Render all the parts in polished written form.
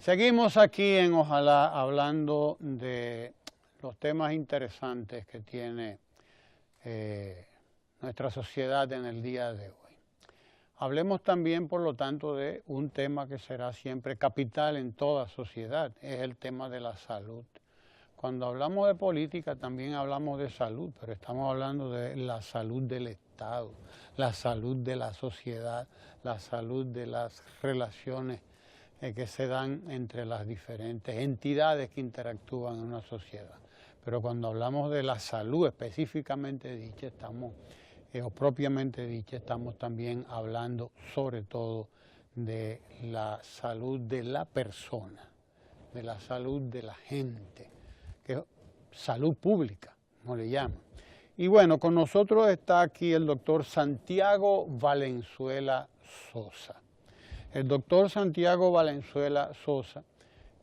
Seguimos aquí en Ojalá hablando de los temas interesantes que tiene nuestra sociedad en el día de hoy. Hablemos también, por lo tanto, de un tema que será siempre capital en toda sociedad, es el tema de la salud. Cuando hablamos de política también hablamos de salud, pero estamos hablando de la salud del Estado, la salud de la sociedad, la salud de las relaciones que se dan entre las diferentes entidades que interactúan en una sociedad. Pero cuando hablamos de la salud específicamente dicha, o propiamente dicha, estamos también hablando sobre todo de la salud de la persona, de la salud de la gente, que es salud pública, como le llaman. Y bueno, con nosotros está aquí el doctor Santiago Valenzuela Sosa. El doctor Santiago Valenzuela Sosa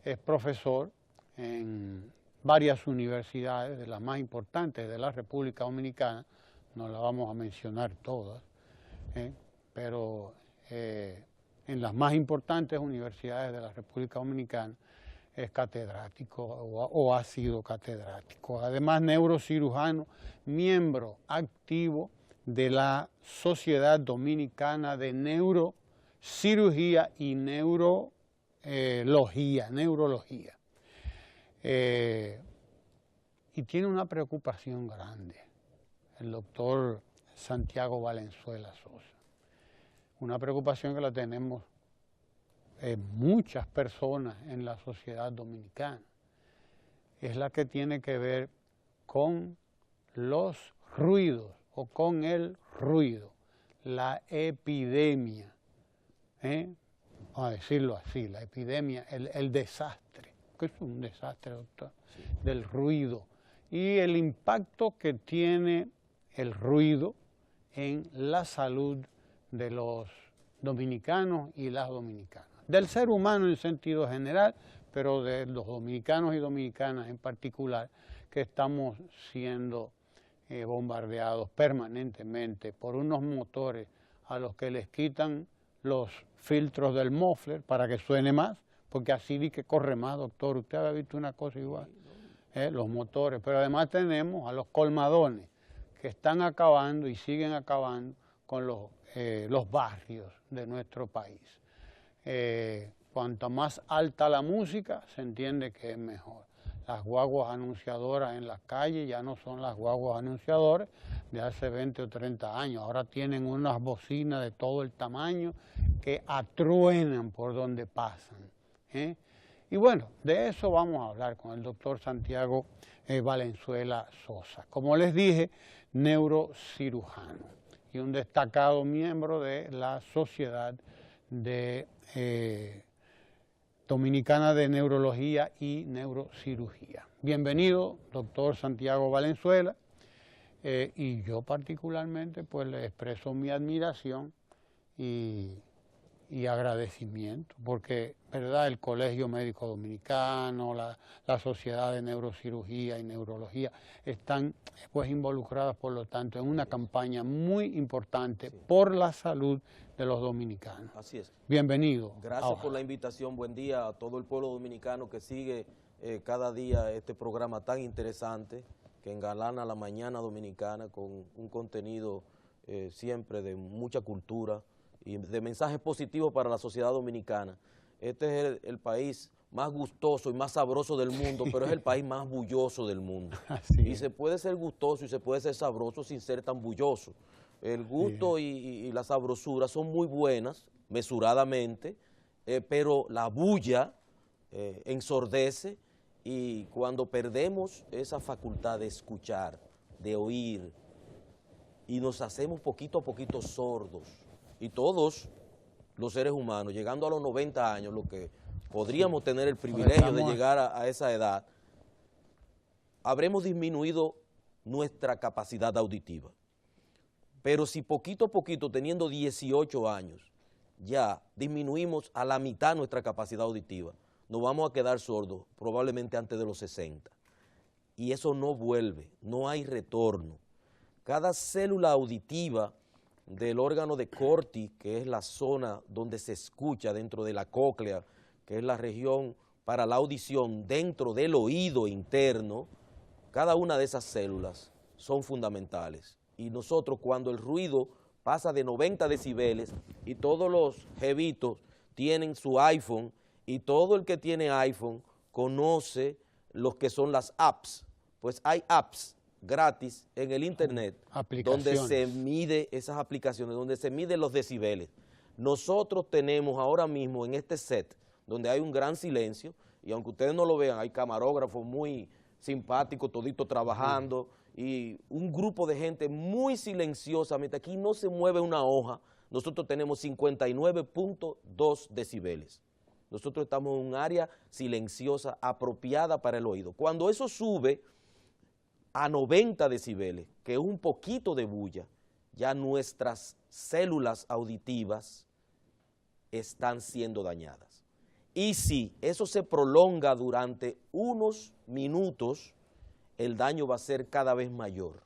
es profesor en varias universidades, de las más importantes de la República Dominicana, no las vamos a mencionar todas, pero en las más importantes universidades de la República Dominicana es catedrático o ha sido catedrático. Además, neurocirujano, miembro activo de la Sociedad Dominicana de Neurocirugía y Neurología. Y tiene una preocupación grande el doctor Santiago Valenzuela Sosa. Una preocupación que la tenemos muchas personas en la sociedad dominicana. Es la que tiene que ver con los ruidos o con el ruido, la epidemia, vamos a decirlo así, la epidemia, el desastre, que es un desastre, doctor, sí, del ruido y el impacto que tiene el ruido en la salud de los dominicanos y las dominicanas, del ser humano en sentido general, pero de los dominicanos y dominicanas en particular, que estamos siendo bombardeados permanentemente por unos motores a los que les quitan los filtros del muffler para que suene más, porque así di que corre más, doctor. Usted había visto una cosa igual, los motores, pero además tenemos a los colmadones que están acabando y siguen acabando con los barrios de nuestro país. Cuanto más alta la música, se entiende que es mejor. Las guaguas anunciadoras en las calles ya no son las guaguas anunciadoras de hace 20 o 30 años. Ahora tienen unas bocinas de todo el tamaño que atruenan por donde pasan. Y bueno, de eso vamos a hablar con el doctor Santiago Valenzuela Sosa. Como les dije, neurocirujano y un destacado miembro de la Sociedad Dominicana de Neurología y Neurocirugía. Bienvenido, doctor Santiago Valenzuela, y yo particularmente pues le expreso mi admiración y agradecimiento, porque, ¿verdad?, el Colegio Médico Dominicano, la Sociedad de Neurocirugía y Neurología están pues involucradas, por lo tanto, en una campaña muy importante, sí, por la salud de los dominicanos. Así es. Bienvenido. Gracias por la invitación. Buen día a todo el pueblo dominicano que sigue cada día este programa tan interesante que engalana la mañana dominicana con un contenido siempre de mucha cultura y de mensajes positivos para la sociedad dominicana. Este es el país más gustoso y más sabroso del mundo, pero es el país más bulloso del mundo. Y se puede ser gustoso y se puede ser sabroso sin ser tan bulloso. El gusto y la sabrosura son muy buenas, mesuradamente, pero la bulla ensordece, y cuando perdemos esa facultad de escuchar, de oír, y nos hacemos poquito a poquito sordos, y todos los seres humanos, llegando a los 90 años, lo que podríamos tener el privilegio de llegar a esa edad, habremos disminuido nuestra capacidad auditiva. Pero si poquito a poquito, teniendo 18 años, ya disminuimos a la mitad nuestra capacidad auditiva, nos vamos a quedar sordos probablemente antes de los 60. Y eso no vuelve, no hay retorno. Cada célula auditiva del órgano de Corti, que es la zona donde se escucha dentro de la cóclea, que es la región para la audición dentro del oído interno, cada una de esas células son fundamentales. Y nosotros, cuando el ruido pasa de 90 decibeles y todos los jevitos tienen su iPhone, y todo el que tiene iPhone conoce lo que son las apps, pues hay apps gratis en el internet donde se mide esas aplicaciones, donde se miden los decibeles. Nosotros tenemos ahora mismo en este set, donde hay un gran silencio, y aunque ustedes no lo vean, hay camarógrafos muy simpáticos, toditos trabajando, y un grupo de gente muy silenciosamente, aquí no se mueve una hoja. Nosotros tenemos 59.2 decibeles. Nosotros estamos en un área silenciosa apropiada para el oído. Cuando eso sube a 90 decibeles, que es un poquito de bulla, ya nuestras células auditivas están siendo dañadas. Y si eso se prolonga durante unos minutos, el daño va a ser cada vez mayor.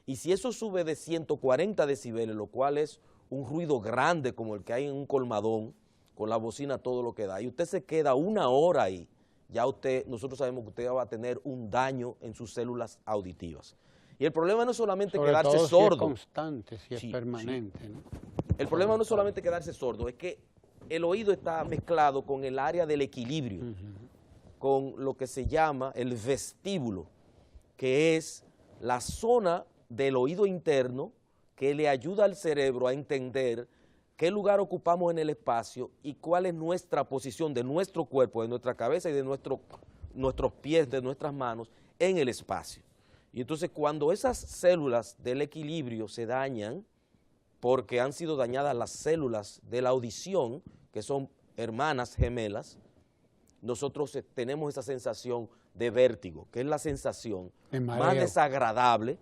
Y si eso sube de 140 decibeles, lo cual es un ruido grande como el que hay en un colmadón, con la bocina todo lo que da, y usted se queda una hora ahí, ya nosotros sabemos que usted va a tener un daño en sus células auditivas. Y el problema no es solamente quedarse sordo. Si es constante, si es permanente, sí. ¿no? El problema no es solamente quedarse sordo, es que el oído está mezclado con el área del equilibrio, con lo que se llama el vestíbulo, que es la zona del oído interno que le ayuda al cerebro a entender qué lugar ocupamos en el espacio y cuál es nuestra posición de nuestro cuerpo, de nuestra cabeza y de nuestros pies, de nuestras manos en el espacio. Y entonces cuando esas células del equilibrio se dañan, porque han sido dañadas las células de la audición, que son hermanas gemelas, nosotros tenemos esa sensación de vértigo, que es la sensación más desagradable,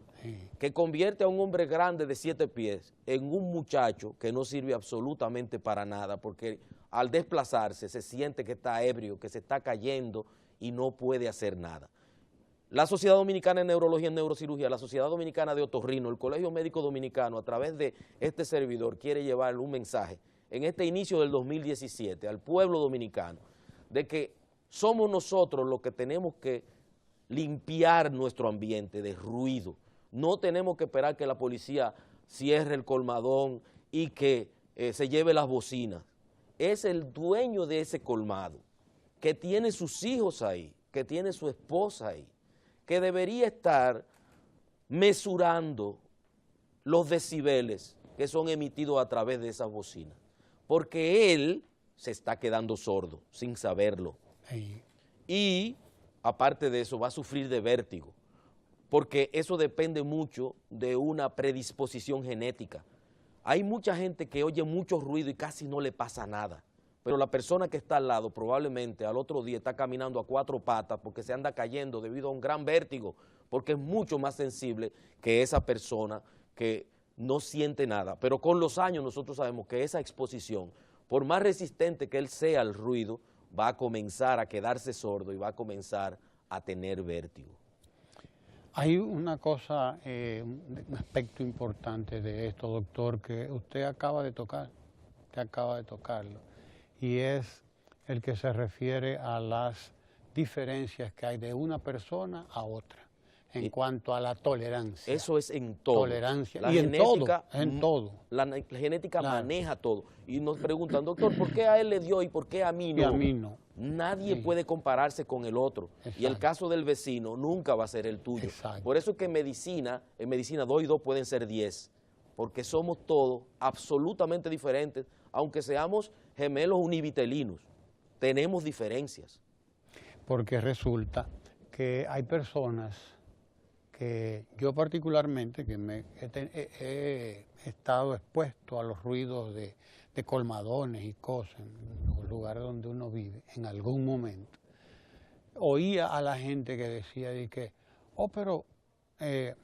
que convierte a un hombre grande de 7 pies en un muchacho que no sirve absolutamente para nada, porque al desplazarse se siente que está ebrio, que se está cayendo y no puede hacer nada. La Sociedad Dominicana de Neurología y Neurocirugía, la Sociedad Dominicana de Otorrino, el Colegio Médico Dominicano, a través de este servidor, quiere llevarle un mensaje en este inicio del 2017 al pueblo dominicano, de que somos nosotros los que tenemos que limpiar nuestro ambiente de ruido. No tenemos que esperar que la policía cierre el colmadón y que se lleve las bocinas. Es el dueño de ese colmado, que tiene sus hijos ahí, que tiene su esposa ahí, que debería estar mesurando los decibeles que son emitidos a través de esas bocinas, porque él se está quedando sordo sin saberlo. Y aparte de eso va a sufrir de vértigo, porque eso depende mucho de una predisposición genética. Hay mucha gente que oye mucho ruido y casi no le pasa nada, pero la persona que está al lado probablemente al otro día está caminando a 4 patas porque se anda cayendo debido a un gran vértigo, porque es mucho más sensible que esa persona que no siente nada. Pero con los años nosotros sabemos que esa exposición, por más resistente que él sea al ruido, va a comenzar a quedarse sordo y va a comenzar a tener vértigo. Hay una cosa, un aspecto importante de esto, doctor, que usted acaba de tocar, y es el que se refiere a las diferencias que hay de una persona a otra en cuanto a la tolerancia. Eso es en todo. Tolerancia. La y genética, en todo. La genética maneja todo. Y nos preguntan, doctor, ¿por qué a él le dio y por qué a mí no? Y a mí no. Nadie puede compararse con el otro. Exacto. Y el caso del vecino nunca va a ser el tuyo. Exacto. Por eso es que en medicina 2 y 2 pueden ser 10, porque somos todos absolutamente diferentes, aunque seamos gemelos univitelinos, tenemos diferencias. Porque resulta que hay personas que yo particularmente, que he estado expuesto a los ruidos de colmadones y cosas en los lugares donde uno vive, en algún momento, oía a la gente que decía de que, pero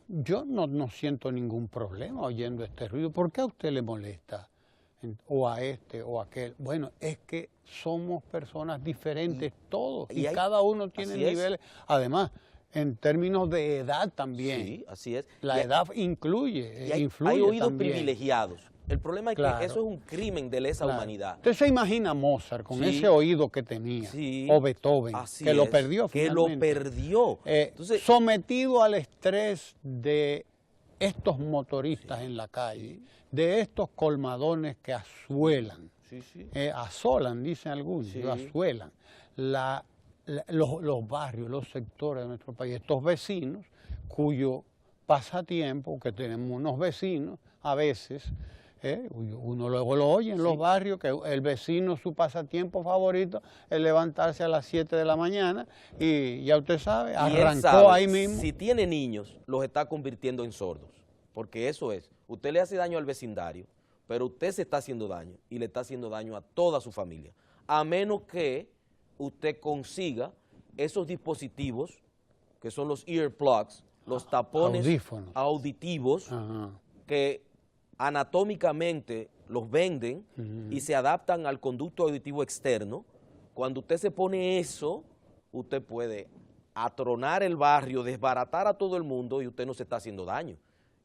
yo no siento ningún problema oyendo este ruido, ¿por qué a usted le molesta? O a este o a aquel. Bueno, es que somos personas diferentes todos y cada uno tiene niveles, además, en términos de edad también. Sí, así es. La edad influye hay oídos también. Privilegiados. El problema es Claro. que eso es un crimen de lesa Claro. humanidad. Usted se imagina a Mozart con Sí. ese oído que tenía, Sí, o Beethoven, así que lo es, perdió que lo finalmente. perdió. Entonces, Sometido al estrés de estos motoristas en la calle, de estos colmadones que asuelan, sí, sí. asolan, dicen algunos, Sí. asuelan los barrios, los sectores de nuestro país, estos vecinos cuyo pasatiempo, que tenemos unos vecinos a veces, uno luego lo oye en los barrios, que el vecino, su pasatiempo favorito es levantarse a las 7 de la mañana y ya usted sabe, Y él arrancó sabe, ahí mismo. si tiene niños, los está convirtiendo en sordos, porque eso es, usted le hace daño al vecindario, pero usted se está haciendo daño y le está haciendo daño a toda su familia, a menos que usted consiga esos dispositivos, que son los earplugs, los tapones Audífonos. auditivos, Ajá. que anatómicamente los venden y se adaptan al conducto auditivo externo. Cuando usted se pone eso, usted puede atronar el barrio, desbaratar a todo el mundo y usted no se está haciendo daño.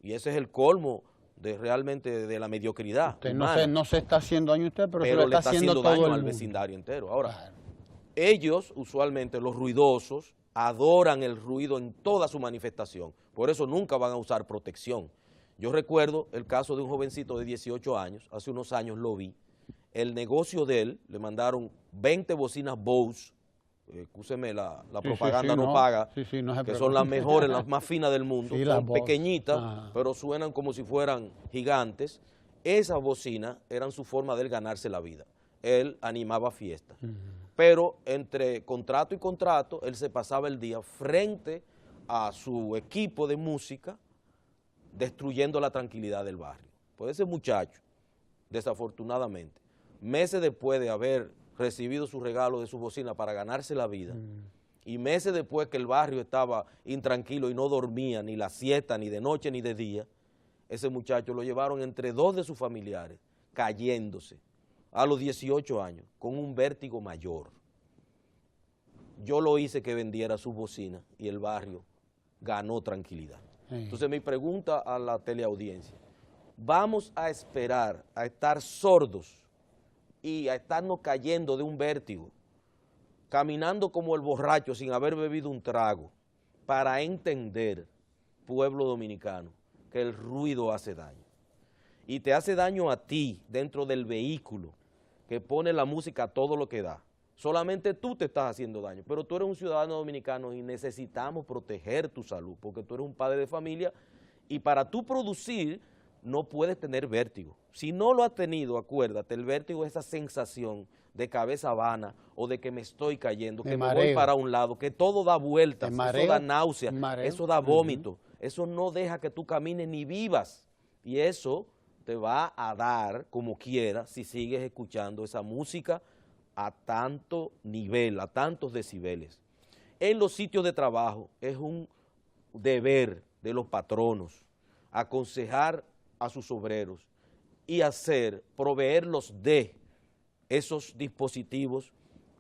Y ese es el colmo de realmente de la mediocridad Usted humana, no se está haciendo daño a usted, pero se pero lo le está haciendo todo daño el al mundo. vecindario entero. Ahora, Claro. ellos, usualmente los ruidosos, adoran el ruido en toda su manifestación, por eso nunca van a usar protección. Yo recuerdo el caso de un jovencito de 18 años, hace unos años lo vi, el negocio de él, le mandaron 20 bocinas Bose, escúcheme, la propaganda no paga, no se que son preocupe. las mejores, las más finas del mundo, Sí, las son Bose. pequeñitas, Ajá. pero suenan como si fueran gigantes. Esas bocinas eran su forma de él ganarse la vida. Él animaba fiestas. Pero entre contrato y contrato, él se pasaba el día frente a su equipo de música, destruyendo la tranquilidad del barrio. Pues ese muchacho, desafortunadamente, meses después de haber recibido su regalo de su bocina para ganarse la vida, y meses después que el barrio estaba intranquilo y no dormía ni la siesta, ni de noche ni de día, ese muchacho lo llevaron entre dos de sus familiares, cayéndose, a los 18 años, con un vértigo mayor. Yo lo hice que vendiera su bocina y el barrio ganó tranquilidad. Sí. Entonces mi pregunta a la teleaudiencia, ¿vamos a esperar a estar sordos y a estarnos cayendo de un vértigo, caminando como el borracho sin haber bebido un trago, para entender, pueblo dominicano, que el ruido hace daño? Y te hace daño a ti dentro del vehículo, que pone la música a todo lo que da. Solamente tú te estás haciendo daño, pero tú eres un ciudadano dominicano y necesitamos proteger tu salud, porque tú eres un padre de familia y para tú producir no puedes tener vértigo. Si no lo has tenido, acuérdate, el vértigo es esa sensación de cabeza vana o de que me estoy cayendo, que me voy para un lado, que todo da vueltas, eso da náusea, eso da vómito, eso no deja que tú camines ni vivas y eso te va a dar como quiera si sigues escuchando esa música a tanto nivel, a tantos decibeles. En los sitios de trabajo es un deber de los patronos aconsejar a sus obreros y proveerlos de esos dispositivos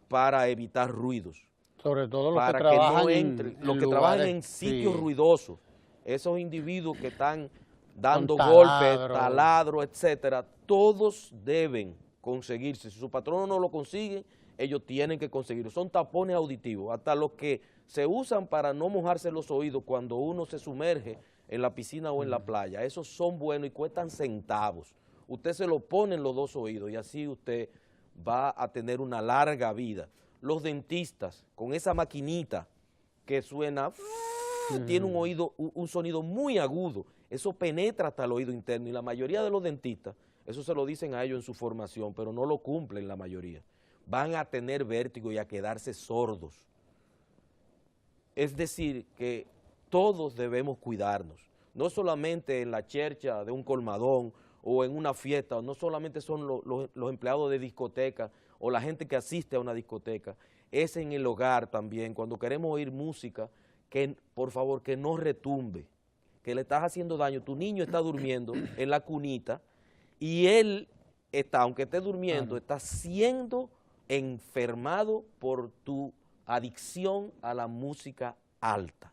para evitar ruidos. Sobre todo los para que trabajan los que trabajan en sitios ruidosos, esos individuos que están dando golpes, taladro, etcétera, todos deben conseguirse. Si su patrono no lo consigue, ellos tienen que conseguirlo. Son tapones auditivos, hasta los que se usan para no mojarse los oídos cuando uno se sumerge en la piscina o en la playa. Esos son buenos y cuestan centavos. Usted se lo pone en los dos oídos y así usted va a tener una larga vida. Los dentistas, con esa maquinita que suena, tiene un sonido muy agudo, eso penetra hasta el oído interno y la mayoría de los dentistas, eso se lo dicen a ellos en su formación, pero no lo cumplen la mayoría, van a tener vértigo y a quedarse sordos. Es decir, que todos debemos cuidarnos, no solamente en la chercha de un colmadón o en una fiesta, no solamente son los empleados de discoteca o la gente que asiste a una discoteca, es en el hogar también, cuando queremos oír música, que por favor que no retumbe, que le estás haciendo daño, tu niño está durmiendo en la cunita y él está, aunque esté durmiendo, está siendo enfermado por tu adicción a la música alta.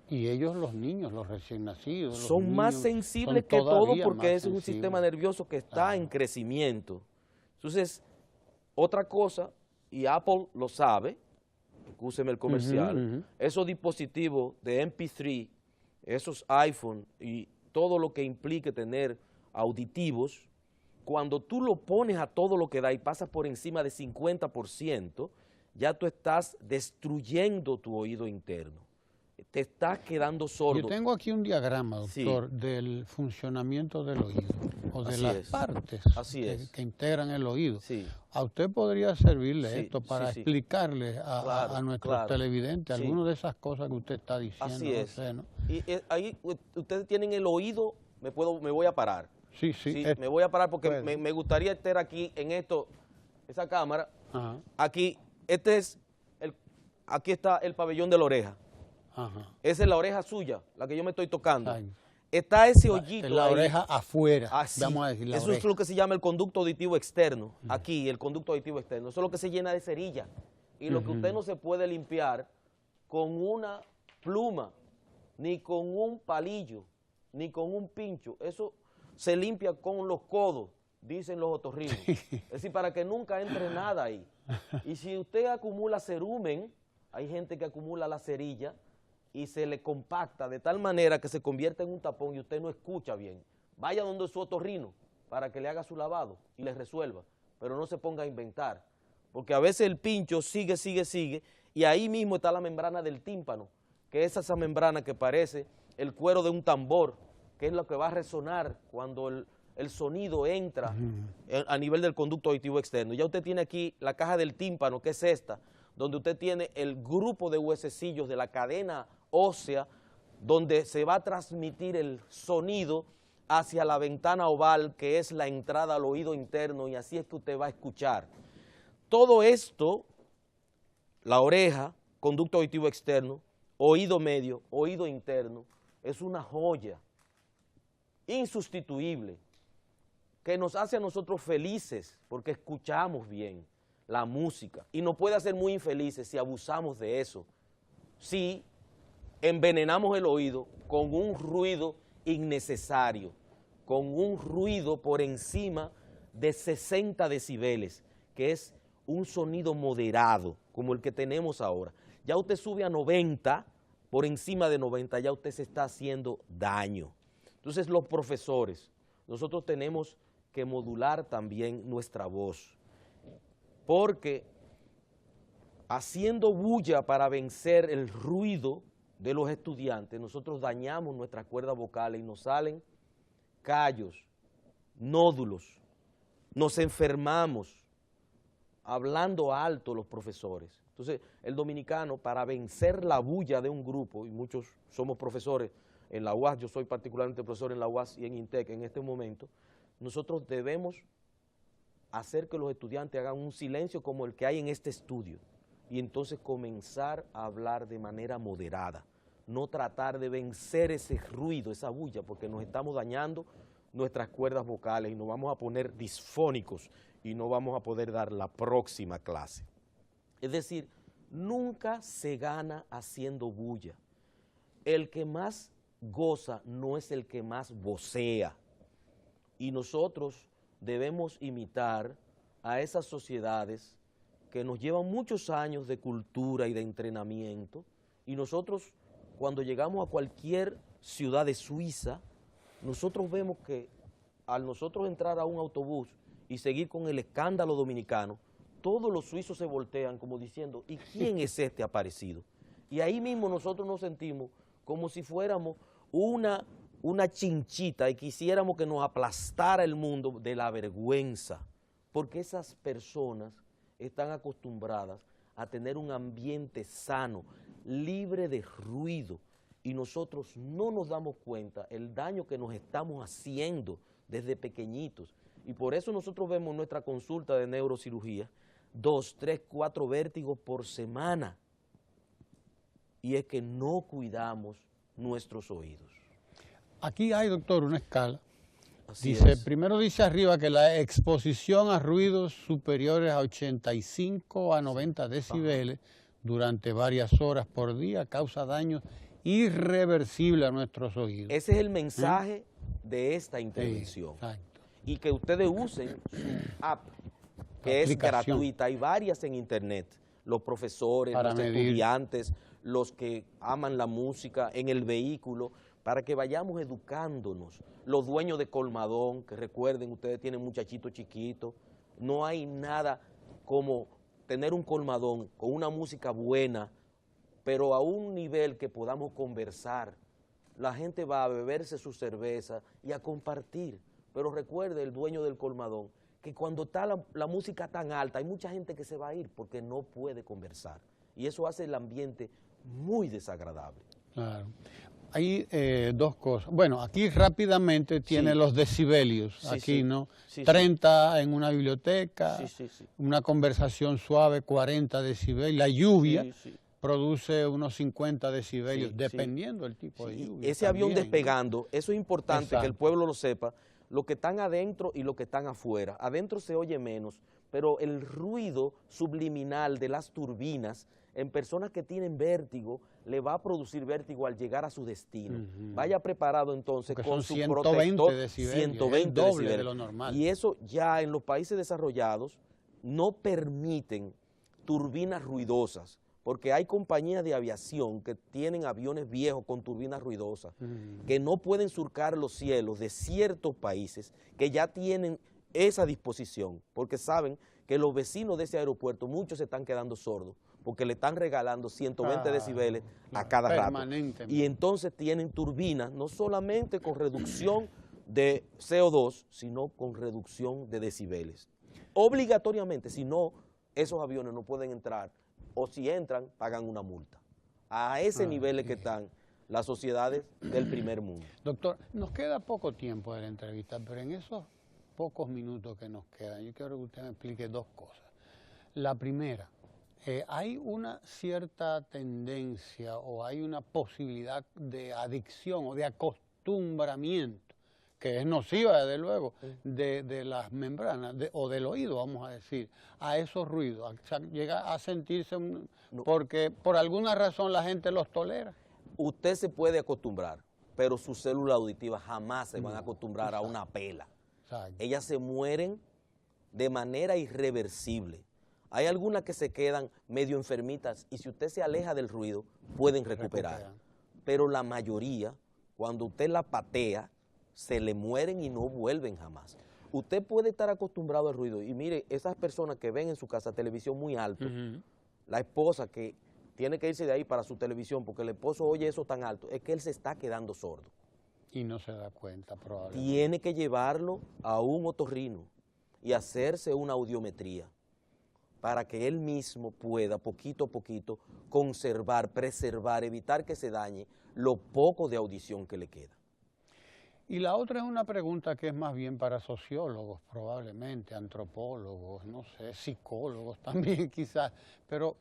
Y ellos, los niños, los recién nacidos, son más sensibles que todo porque es un sistema nervioso que está en crecimiento. Entonces, otra cosa, y Apple lo sabe, excúseme el comercial, esos dispositivos de MP3, esos iPhone y todo lo que implique tener auditivos, cuando tú lo pones a todo lo que da y pasas por encima de 50%, ya tú estás destruyendo tu oído interno. Te estás quedando sordo. Yo tengo aquí un diagrama, doctor, del funcionamiento del oído, o de las partes que integran el oído. ¿A usted podría servirle esto para explicarle a nuestros televidentes algunas de esas cosas que usted está diciendo? Así es. No sé, ¿no? Y ahí ustedes tienen el oído, me voy a parar. Sí, me voy a parar porque me gustaría estar aquí en esa cámara. Aquí, aquí está el pabellón de la oreja. Esa es la oreja suya, la que yo me estoy tocando. Está ese hoyito la ahí. Oreja afuera, Así, vamos a decir la eso oreja. es lo que se llama el conducto auditivo externo. Aquí, el conducto auditivo externo. Eso es lo que se llena de cerilla. Y lo que usted no se puede limpiar con una pluma, ni con un palillo, ni con un pincho. Eso se limpia con los codos, dicen los otorrinos. Es decir, para que nunca entre nada ahí. Y si usted acumula cerumen, hay gente que acumula la cerilla, y se le compacta de tal manera que se convierte en un tapón y usted no escucha bien. Vaya donde su otorrino para que le haga su lavado y le resuelva, pero no se ponga a inventar, porque a veces el pincho sigue, y ahí mismo está la membrana del tímpano, que es esa membrana que parece el cuero de un tambor, que es lo que va a resonar cuando el sonido entra a nivel del conducto auditivo externo. Ya usted tiene aquí la caja del tímpano, que es esta, donde usted tiene el grupo de huesecillos de la cadena ósea, donde se va a transmitir el sonido hacia la ventana oval, que es la entrada al oído interno, y así es que usted va a escuchar. Todo esto, la oreja, conducto auditivo externo, oído medio, oído interno, es una joya insustituible que nos hace a nosotros felices porque escuchamos bien la música, y nos puede hacer muy infelices si abusamos de eso, si envenenamos el oído con un ruido innecesario, con un ruido por encima de 60 decibeles, que es un sonido moderado, como el que tenemos ahora. Ya usted sube a 90, por encima de 90, ya usted se está haciendo daño. Entonces, los profesores, nosotros tenemos que modular también nuestra voz, porque haciendo bulla para vencer el ruido de los estudiantes, nosotros dañamos nuestras cuerdas vocales y nos salen callos, nódulos, nos enfermamos, hablando alto los profesores. Entonces, el dominicano, para vencer la bulla de un grupo, y muchos somos profesores en la UAS, yo soy particularmente profesor en la UAS y en INTEC en este momento, nosotros debemos hacer que los estudiantes hagan un silencio como el que hay en este estudio y entonces comenzar a hablar de manera moderada, no tratar de vencer ese ruido, esa bulla, porque nos estamos dañando nuestras cuerdas vocales y nos vamos a poner disfónicos y no vamos a poder dar la próxima clase. Es decir, nunca se gana haciendo bulla. El que más goza no es el que más vocea, y nosotros debemos imitar a esas sociedades que nos llevan muchos años de cultura y de entrenamiento, y nosotros cuando llegamos a cualquier ciudad de Suiza, nosotros vemos que al nosotros entrar a un autobús y seguir con el escándalo dominicano, todos los suizos se voltean como diciendo, ¿y quién es este aparecido? Y ahí mismo nosotros nos sentimos como si fuéramos una chinchita y quisiéramos que nos aplastara el mundo de la vergüenza, porque esas personas están acostumbradas a tener un ambiente sano, libre de ruido, y nosotros no nos damos cuenta el daño que nos estamos haciendo desde pequeñitos. Y por eso nosotros vemos en nuestra consulta de neurocirugía 2, 3, 4 vértigos por semana, y es que no cuidamos nuestros oídos. Aquí hay, doctor, una escala. Primero dice arriba que la exposición a ruidos superiores a 85 a 90 decibeles durante varias horas por día causa daños irreversible a nuestros oídos. Ese es el mensaje de esta intervención. Sí, exacto. Y que ustedes usen su app, que es gratuita, hay varias en internet, los profesores, los estudiantes, los que aman la música, en el vehículo, para que vayamos educándonos. Los dueños de colmadón, que recuerden, ustedes tienen muchachitos chiquitos, no hay nada como tener un colmadón con una música buena, pero a un nivel que podamos conversar. La gente va a beberse su cerveza y a compartir. Pero recuerde el dueño del colmadón, que cuando está la música tan alta, hay mucha gente que se va a ir porque no puede conversar. Y eso hace el ambiente muy desagradable. Claro. Hay dos cosas. Bueno, aquí rápidamente tiene los decibelios. Sí, aquí, sí. ¿No? Sí, 30 en una biblioteca, una conversación suave, 40 decibelios. La lluvia produce unos 50 decibelios, dependiendo del tipo de lluvia. Ese avión despegando, eso es importante que el pueblo lo sepa, lo que están adentro y lo que están afuera. Adentro se oye menos, pero el ruido subliminal de las turbinas en personas que tienen vértigo, le va a producir vértigo al llegar a su destino. Vaya preparado entonces con su protector, decibelios, 120 doble decibelios. De lo normal. Y eso ya en los países desarrollados no permiten turbinas ruidosas, porque hay compañías de aviación que tienen aviones viejos con turbinas ruidosas, que no pueden surcar los cielos de ciertos países que ya tienen esa disposición, porque saben que los vecinos de ese aeropuerto, muchos se están quedando sordos, porque le están regalando 120 decibeles a cada rato. Y entonces tienen turbinas, no solamente con reducción de CO2, sino con reducción de decibeles. Obligatoriamente, si no, esos aviones no pueden entrar, o si entran, pagan una multa. A ese nivel es que están las sociedades del primer mundo. Doctor, nos queda poco tiempo de la entrevista, pero en esos pocos minutos que nos quedan, yo quiero que usted me explique dos cosas. La primera, hay una cierta tendencia o hay una posibilidad de adicción o de acostumbramiento, que es nociva, desde luego, de las membranas o del oído, vamos a decir, a esos ruidos. Llega a sentirse, porque por alguna razón la gente los tolera. Usted se puede acostumbrar, pero sus células auditivas jamás se van a acostumbrar a una pela. Ellas se mueren de manera irreversible. Hay algunas que se quedan medio enfermitas y si usted se aleja del ruido, pueden recuperar. Pero la mayoría, cuando usted la patea, se le mueren y no vuelven jamás. Usted puede estar acostumbrado al ruido y mire, esas personas que ven en su casa televisión muy alto, la esposa que tiene que irse de ahí para su televisión porque el esposo oye eso tan alto, es que él se está quedando sordo. Y no se da cuenta probablemente. Tiene que llevarlo a un otorrino y hacerse una audiometría para que él mismo pueda poquito a poquito conservar, preservar, evitar que se dañe lo poco de audición que le queda. Y la otra es una pregunta que es más bien para sociólogos probablemente, antropólogos, no sé, psicólogos también quizás, pero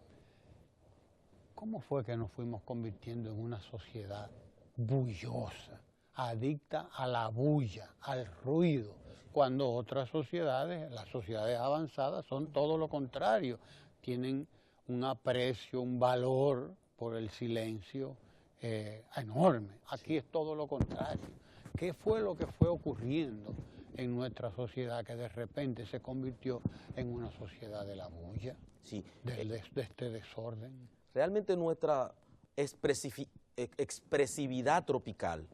¿cómo fue que nos fuimos convirtiendo en una sociedad bullosa, adicta a la bulla, al ruido, cuando otras sociedades, las sociedades avanzadas, son todo lo contrario, tienen un aprecio, un valor por el silencio enorme? Aquí es todo lo contrario. ¿Qué fue lo que fue ocurriendo en nuestra sociedad que de repente se convirtió en una sociedad de la bulla, de este desorden? Realmente nuestra expresividad tropical,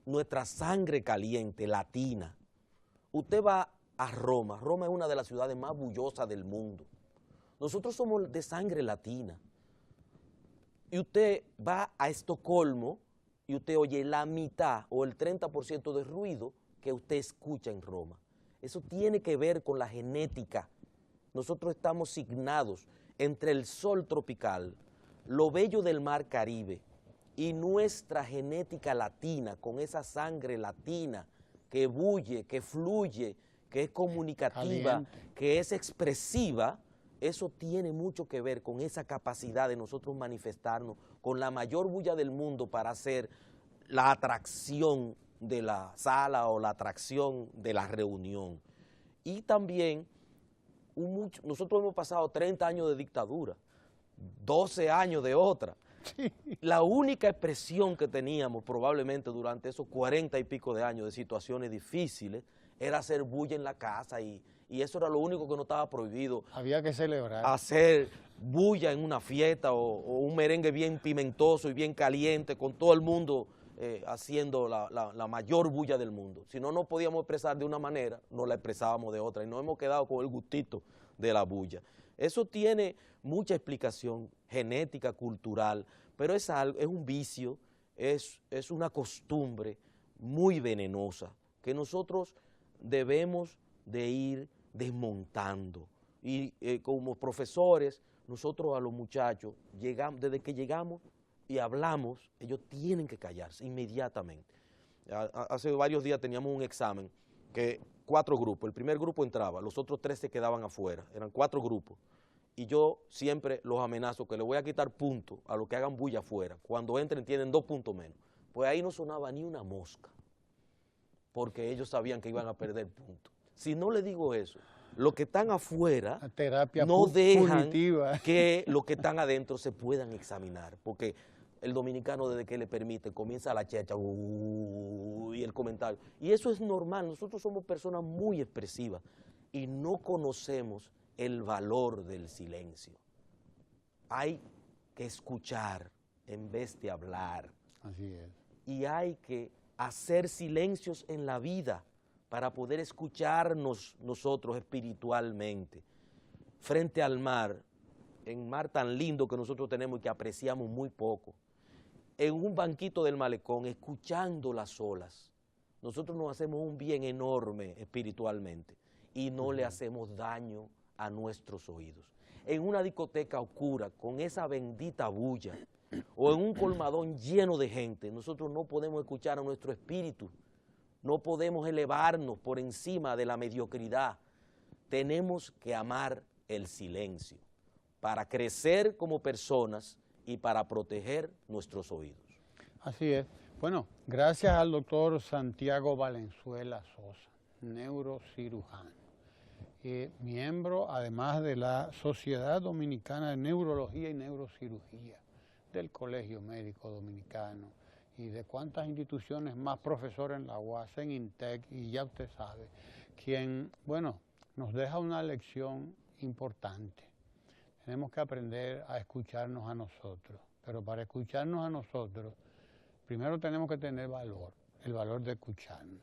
nuestra sangre caliente, latina. Usted va a Roma, Roma es una de las ciudades más bullosas del mundo. Nosotros somos de sangre latina. Y usted va a Estocolmo y usted oye la mitad o el 30% de ruido que usted escucha en Roma. Eso tiene que ver con la genética. Nosotros estamos signados entre el sol tropical, lo bello del mar Caribe y nuestra genética latina, con esa sangre latina que bulle, que fluye, que es comunicativa, que es expresiva. Eso tiene mucho que ver con esa capacidad de nosotros manifestarnos con la mayor bulla del mundo para hacer la atracción de la sala o la atracción de la reunión. Y también, nosotros hemos pasado 30 años de dictadura, 12 años de otra. Sí. La única expresión que teníamos probablemente durante esos 40 y pico de años de situaciones difíciles era hacer bulla en la casa y eso era lo único que no estaba prohibido. Había que celebrar. Hacer bulla en una fiesta o un merengue bien pimentoso y bien caliente con todo el mundo haciendo la mayor bulla del mundo. Si no nos podíamos expresar de una manera, nos la expresábamos de otra y nos hemos quedado con el gustito de la bulla. Eso tiene mucha explicación genética, cultural, pero es un vicio, es una costumbre muy venenosa que nosotros debemos de ir desmontando. Y como profesores, nosotros a los muchachos, desde que llegamos y hablamos, ellos tienen que callarse inmediatamente. Hace varios días teníamos un examen que 4 grupos, el primer grupo entraba, los otros 3 se quedaban afuera, eran 4 grupos. Y yo siempre los amenazo que les voy a quitar puntos a los que hagan bulla afuera. Cuando entren tienen 2 puntos menos. Pues ahí no sonaba ni una mosca, porque ellos sabían que iban a perder puntos. Si no le digo eso, los que están afuera no dejan punitiva que los que están adentro se puedan examinar, porque el dominicano desde que le permite comienza la checha y el comentario. Y eso es normal, nosotros somos personas muy expresivas y no conocemos el valor del silencio. Hay que escuchar en vez de hablar. Así es. Y hay que hacer silencios en la vida para poder escucharnos nosotros espiritualmente. Frente al mar, en mar tan lindo que nosotros tenemos y que apreciamos muy poco, en un banquito del malecón, escuchando las olas, nosotros nos hacemos un bien enorme espiritualmente y no le hacemos daño a nuestros oídos. En una discoteca oscura, con esa bendita bulla, o en un colmadón lleno de gente, nosotros no podemos escuchar a nuestro espíritu, no podemos elevarnos por encima de la mediocridad. Tenemos que amar el silencio para crecer como personas y para proteger nuestros oídos. Así es. Bueno, gracias al doctor Santiago Valenzuela Sosa, neurocirujano, miembro además de la Sociedad Dominicana de Neurología y Neurocirugía, del Colegio Médico Dominicano y de cuántas instituciones más, profesor en la UAS, en INTEC, y ya usted sabe, quien, bueno, nos deja una lección importante. Tenemos que aprender a escucharnos a nosotros, pero para escucharnos a nosotros, primero tenemos que tener valor, el valor de escucharnos,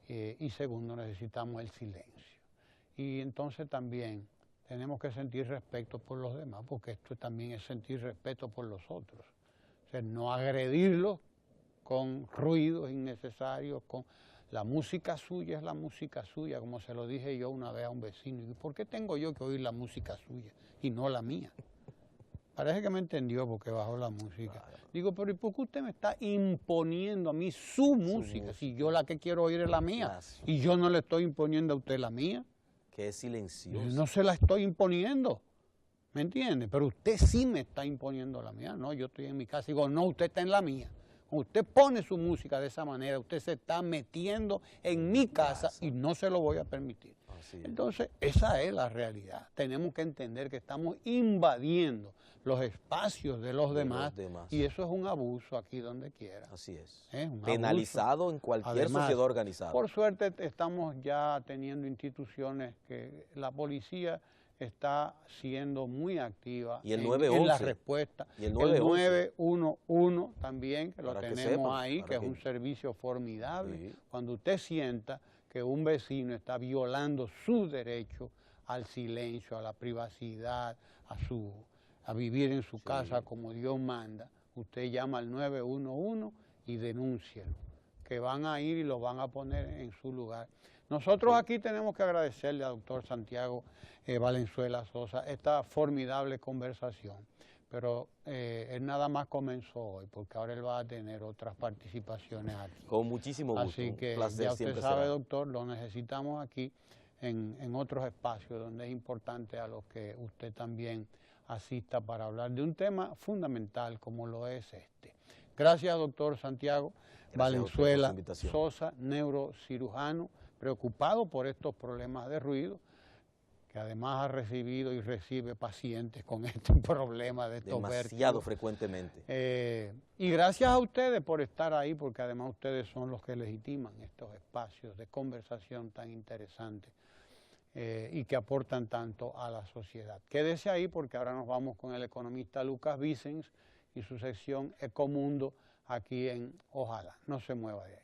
y segundo, necesitamos el silencio. Y entonces también tenemos que sentir respeto por los demás, porque esto también es sentir respeto por los otros. O sea, no agredirlos con ruidos innecesarios, con la música suya es la música suya, como se lo dije yo una vez a un vecino. ¿Y por qué tengo yo que oír la música suya y no la mía? Parece que me entendió porque bajó la música. Digo, pero ¿y por qué usted me está imponiendo a mí su música? Si yo la que quiero oír es la mía y yo no le estoy imponiendo a usted la mía. Que es silencioso. Yo no se la estoy imponiendo, ¿me entiende? Pero usted sí me está imponiendo la mía. No, yo estoy en mi casa y digo, no, usted está en la mía. Cuando usted pone su música de esa manera, usted se está metiendo en mi casa y no se lo voy a permitir. Entonces, esa es la realidad. Tenemos que entender que estamos invadiendo los espacios de los demás y eso es un abuso aquí donde quiera. Así es. Penalizado en cualquier sociedad organizada. Por suerte estamos ya teniendo instituciones que la policía está siendo muy activa y el en la respuesta. Y el 911 también, que lo tenemos ahí, que es un servicio formidable. Sí. Cuando usted sienta que un vecino está violando su derecho al silencio, a la privacidad, a vivir en su casa como Dios manda, usted llama al 911 y denúncielo, que van a ir y lo van a poner en su lugar. Nosotros aquí tenemos que agradecerle al doctor Santiago Valenzuela Sosa esta formidable conversación, pero él nada más comenzó hoy, porque ahora él va a tener otras participaciones aquí. Con muchísimo gusto. Así que ya usted sabe, doctor, lo necesitamos aquí en otros espacios donde es importante a los que usted también asista para hablar de un tema fundamental como lo es este. Gracias, doctor Santiago Valenzuela Sosa, neurocirujano, preocupado por estos problemas de ruido, que además ha recibido y recibe pacientes con este problema de estos demasiado vértigos. frecuentemente. Y gracias a ustedes por estar ahí, porque además ustedes son los que legitiman estos espacios de conversación tan interesantes y que aportan tanto a la sociedad. Quédese ahí porque ahora nos vamos con el economista Lucas Vicens y su sección Ecomundo aquí en Ojalá. No se mueva de ahí.